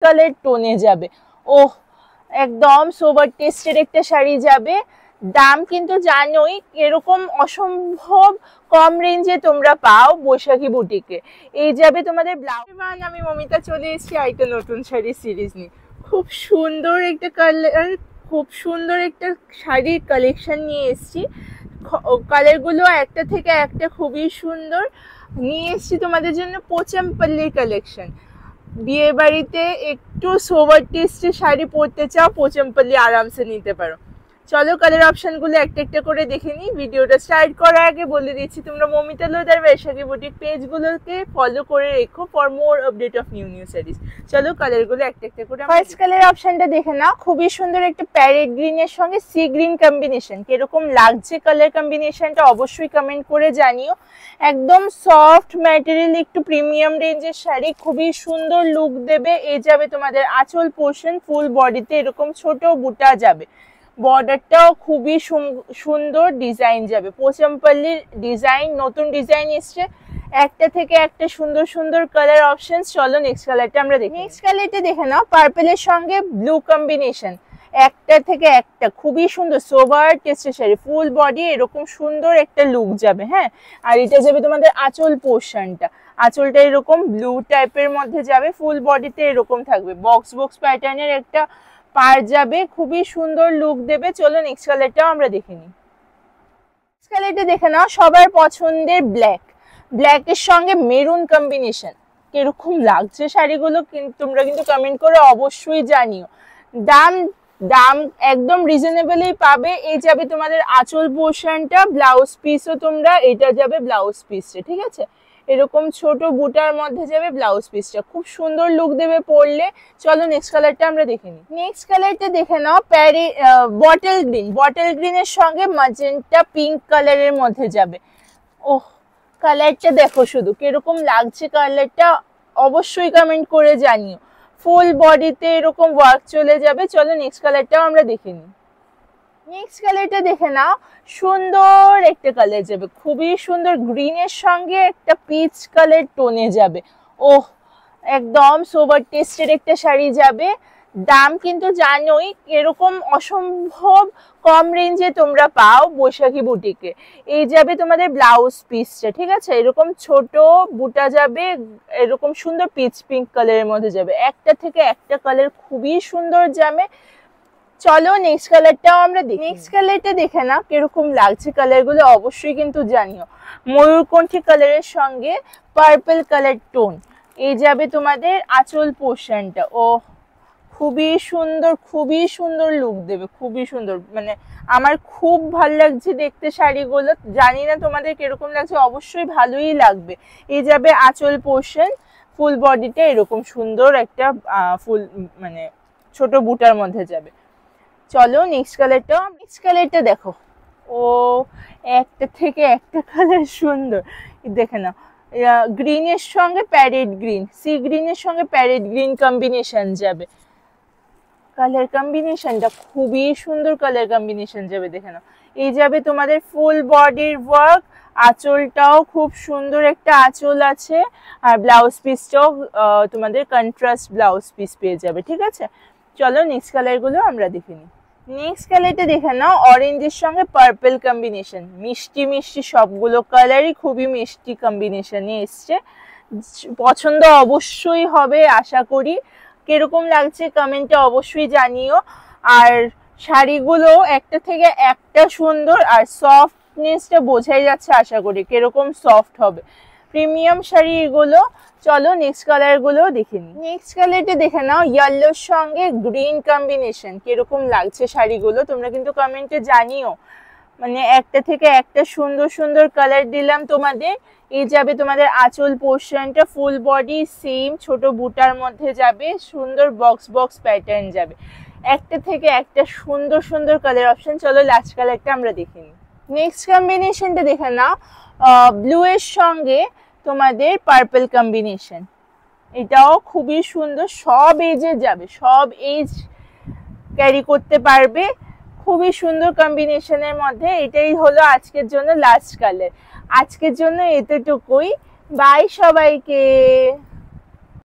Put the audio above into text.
Colour টোনে যাবে। ওহ, একদম সোবার টেস্টের একটা শাড়ি যাবে। দাম কিন্তু জানোই এরকম অসম্ভব কম রেঞ্জে তোমরা পাও বৈশাখী বুটিকে। এই যাবে তোমাদের ব্লাউজ। আমি মমিতা চলে এসেছি আরেকটা নতুন শাড়ি সিরিজ নিয়ে। খুব সুন্দর একটা কালার, খুব সুন্দর একটা শাড়ির কালেকশন নিয়ে এসেছি। কালারগুলো একটা থেকে একটা খুবই সুন্দর নিয়ে এসেছি তোমাদের জন্য। পোচামপল্লির কালেকশন। বিয়ে বাড়িতে একটু সোবার টেস্টে শাড়ি পরতে চাও, পোচামপল্লি আরামসে নিতে পারো। চলো কালার অপশনগুলো একটা একটা করে দেখে নিই। ভিডিওটা স্টার্ট করার আগে বলে দিচ্ছি তোমরা মমিতা লোদার বৈশাখী বুটিক পেজগুলোকে ফলো করে রেখো for more update of new saris. চলো কালারগুলো একটা একটা করে। ফার্স্ট কালার অপশনটা দেখে নাও। খুবই সুন্দর একটা প্যারেট গ্রিনের সঙ্গে সি গ্রিন কম্বিনেশন। কিরকম লাগছে কালার কম্বিনেশনটা অবশ্যই কমেন্ট করে জানিও। একদম সফট ম্যাটেরিয়াল, একটু প্রিমিয়াম রেঞ্জের শাড়ি, খুবই সুন্দর লুক দেবে। এই যাবে তোমাদের আঁচল পোর্শন, ফুল বডিতে এরকম ছোট বুটা যাবে। বর্ডারটাও খুবই সুন্দর ডিজাইন যাবে। পোচামপল্লির ডিজাইন, নতুন ডিজাইন এসছে, একটা থেকে একটা সুন্দর সুন্দর কালার অপশন। চলো নেক্সট কালারটা আমরা দেখি। নেক্সট কালারটা দেখে নাও। পার্পেলের সঙ্গে ব্লু কম্বিনেশন, একটা থেকে একটা খুবই সুন্দর সোবার টেস্টের শাড়ি। ফুল বডি এরকম সুন্দর একটা লুক যাবে। হ্যাঁ, আর এটা যাবে তোমাদের আঁচল পোর্শনটা। আঁচলটা এরকম ব্লু টাইপের মধ্যে যাবে, ফুল বডিতে এরকম থাকবে। বক্স বক্স প্যাটার্নের একটা পার যাবে, খুবই সুন্দর লুক দেবে। চলো নেক্সট কালারটাও আমরা দেখে নিই। নেক্সট কালারটা দেখে নাও। সবার পছন্দের ব্ল্যাক, ব্ল্যাকের সঙ্গে মেরুন কম্বিনেশন। কিরকম লাগছে শাড়িগুলো তোমরা কিন্তু কমেন্ট করে অবশ্যই জানিও। দাম দাম একদম রিজনেবলই পাবে। এই যাবে তোমাদের আঁচল পোর্শনটা, ব্লাউজ পিসও তোমরা এটা যাবে ব্লাউজ পিসটা। ঠিক আছে, এরকম ছোট বুটার মধ্যে যাবে ব্লাউজ পিসটা, খুব সুন্দর লুক দেবে পরলে। চলো নেক্সট কালারটা আমরা দেখে নিই। নেক্সট কালারটা দেখে নাও। বটল গ্রিন, বটল গ্রিনের সঙ্গে ম্যাজেন্টা পিঙ্ক কালারের মধ্যে যাবে। ওহ, কালারটা দেখো শুধু কিরকম লাগছে কালারটা, অবশ্যই কমেন্ট করে জানিও। ফুল বডিতে এরকম ওয়ার্ক চলে যাবে। চলো নেক্সট কালারটাও আমরা দেখে নিই। নেক্সট কালারটা দেখে নাও। সুন্দর একটা কালার যাবে, খুবই সুন্দর গ্রিনের সঙ্গে একটা পিচ কালার টোনে যাবে। ওহ, একদম সোবার টেস্টের একটা শাড়ি যাবে। দাম কিন্তু জানোই এরকম অসম্ভব কম রেঞ্জে তোমরা পাও বৈশাখী বুটিকে। এই যাবে তোমাদের ব্লাউজ পিসটা। ঠিক আছে, এরকম ছোট বুটা যাবে, এরকম সুন্দর পিচ পিঙ্ক কালারের মধ্যে যাবে। একটা থেকে একটা কালার খুবই সুন্দর যাবে। চলো নেক্সট কালারটাও আমরা দেখি। নেক্সট কালারটা দেখে না কিরকম লাগছে কালারগুলো অবশ্যই কিন্তু জানিও। ময়ূরকণ্ঠী কালারের সঙ্গে পার্পল কালার টোন। এই যাবে তোমাদের আঁচল পোর্শনটা। ও খুবই সুন্দর, খুবই সুন্দর লুক দেবে, খুবই সুন্দর। মানে আমার খুব ভালো লাগছে দেখতে শাড়িগুলো। জানি না তোমাদের কিরকম লাগছে, অবশ্যই ভালোই লাগবে। এই যাবে আঁচল পোর্শন, ফুল বডিটা এরকম সুন্দর একটা ফুল মানে ছোট বুটার মধ্যে যাবে। চলো নেক্সট কালারটা দেখো। ও, একটা থেকে একটা কালার সুন্দর। দেখে নাও, গ্রিনের সঙ্গে প্যারেট গ্রিন, সি গ্রিনের সঙ্গে প্যারেট গ্রিন কম্বিনেশন যাবে। কালার কম্বিনেশনটা খুবই সুন্দর, কালার কম্বিনেশন যাবে। দেখে নাও, এই যাবে তোমাদের ফুল বডির ওয়ার্ক। আঁচলটাও খুব সুন্দর একটা আঁচল আছে, আর ব্লাউজ পিসটাও তোমাদের কন্ট্রাস্ট ব্লাউজ পিস পেয়ে যাবে। ঠিক আছে, চলো নেক্সট কালারগুলো আমরা দেখে নিই। নেক্সট কালারটা দেখে নাও। অরেঞ্জের সঙ্গে পার্পল কম্বিনেশন, মিষ্টি মিষ্টি সবগুলো কালারই খুবই মিষ্টি কম্বিনেশনে এসছে। পছন্দ অবশ্যই হবে আশা করি। কিরকম লাগছে কমেন্টে অবশ্যই জানিও। আর শাড়িগুলো একটা থেকে একটা সুন্দর, আর সফটনেসটা বোঝাই যাচ্ছে আশা করি কিরকম সফট হবে। প্রিমিয়াম শাড়ি এগুলো। চলো নেক্সট কালারগুলো দেখে নিই। নেক্সট কালারটা দেখে নাও। ইয়েলোর সঙ্গে গ্রিন কম্বিনেশন। কিরকম লাগছে শাড়িগুলো তোমরা কিন্তু কমেন্টে জানিও। মানে একটা থেকে একটা সুন্দর সুন্দর কালার দিলাম তোমাদের। এই যাবে তোমাদের আঁচল পোর্শনটা, ফুল বডি সেম ছোট বুটার মধ্যে যাবে, সুন্দর বক্স বক্স প্যাটার্ন যাবে। একটা থেকে একটা সুন্দর সুন্দর কালার অপশন। চলো লাস্ট কালারটা আমরা দেখে নিই। নেক্সট কম্বিনেশনটা দেখে নাও। ব্লু এর সঙ্গে তোমাদের পার্পল কম্বিনেশন। এটাও খুবই সুন্দর, সব এজে যাবে, সব এজ ক্যারি করতে পারবে। খুবই সুন্দর কম্বিনেশনের মধ্যে। এটাই হলো আজকের জন্য লাস্ট কালার। আজকের জন্য এতটুকুই। বাই সবাইকে।